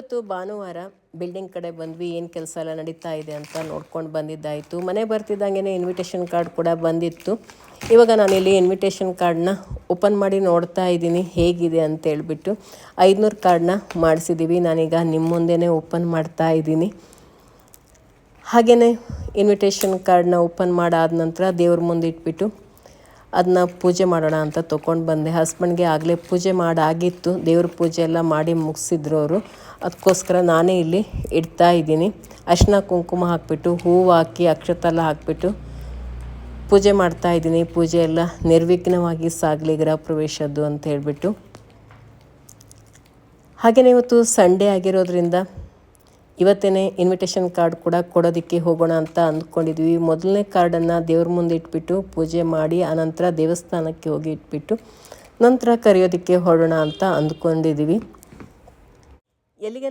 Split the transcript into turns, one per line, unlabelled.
ಇವತ್ತು ಭಾನುವಾರ ಬಿಲ್ಡಿಂಗ್ ಕಡೆ ಬಂದ್ವಿ. ಏನು ಕೆಲಸ ಎಲ್ಲ ನಡೀತಾ ಇದೆ ಅಂತ ನೋಡ್ಕೊಂಡು ಬಂದಿದ್ದಾಯಿತು. ಮನೆ ಬರ್ತಿದ್ದಂಗೆ ಇನ್ವಿಟೇಷನ್ ಕಾರ್ಡ್ ಕೂಡ ಬಂದಿತ್ತು. ಇವಾಗ ನಾನಿಲ್ಲಿ ಇನ್ವಿಟೇಷನ್ ಕಾರ್ಡನ್ನ ಓಪನ್ ಮಾಡಿ ನೋಡ್ತಾ ಇದ್ದೀನಿ ಹೇಗಿದೆ ಅಂತೇಳ್ಬಿಟ್ಟು. 500 ಕಾರ್ಡನ್ನ ಮಾಡಿಸಿದ್ದೀವಿ. ನಾನೀಗ ನಿಮ್ಮ ಮುಂದೆನೇ ಓಪನ್ ಮಾಡ್ತಾ ಇದ್ದೀನಿ. ಹಾಗೆಯೇ ಇನ್ವಿಟೇಷನ್ ಕಾರ್ಡನ್ನ ಓಪನ್ ಮಾಡಾದ ನಂತರ ದೇವ್ರ ಮುಂದೆ ಇಟ್ಬಿಟ್ಟು ಅದನ್ನ ಪೂಜೆ ಮಾಡೋಣ ಅಂತ ತೊಗೊಂಡು ಬಂದೆ. ಹಸ್ಬೆಂಡ್ಗೆ ಆಗಲೇ ಪೂಜೆ ಮಾಡಾಗಿತ್ತು. ದೇವ್ರ ಪೂಜೆ ಎಲ್ಲ ಮಾಡಿ ಮುಗಿಸಿದ್ರು ಅವರು. ಅದಕ್ಕೋಸ್ಕರ ನಾನೇ ಇಲ್ಲಿ ಇಡ್ತಾ ಇದ್ದೀನಿ. ಅರಿಶಿನ ಕುಂಕುಮ ಹಾಕಿಬಿಟ್ಟು ಹೂವು ಹಾಕಿ ಅಕ್ಷತೆಲ್ಲ ಹಾಕಿಬಿಟ್ಟು ಪೂಜೆ ಮಾಡ್ತಾ ಇದ್ದೀನಿ. ಪೂಜೆ ಎಲ್ಲ ನಿರ್ವಿಘ್ನವಾಗಿ ಸಾಗಲಿ ಗೃಹ ಪ್ರವೇಶದ್ದು ಅಂತ ಹೇಳಿಬಿಟ್ಟು. ಹಾಗೆಯೇ ಇವತ್ತು ಸಂಡೇ ಆಗಿರೋದ್ರಿಂದ ಇವತ್ತೇ ಇನ್ವಿಟೇಷನ್ ಕಾರ್ಡ್ ಕೂಡ ಕೊಡೋದಕ್ಕೆ ಹೋಗೋಣ ಅಂತ ಅಂದ್ಕೊಂಡಿದ್ವಿ. ಮೊದಲನೇ ಕಾರ್ಡನ್ನು ದೇವ್ರ ಮುಂದೆ ಇಟ್ಬಿಟ್ಟು ಪೂಜೆ ಮಾಡಿ ಆನಂತರ ದೇವಸ್ಥಾನಕ್ಕೆ ಹೋಗಿ ಇಟ್ಬಿಟ್ಟು ನಂತರ ಕರೆಯೋದಕ್ಕೆ ಹೊರಡೋಣ ಅಂತ ಅಂದ್ಕೊಂಡಿದ್ದೀವಿ. ಎಲ್ಲಿಗೆ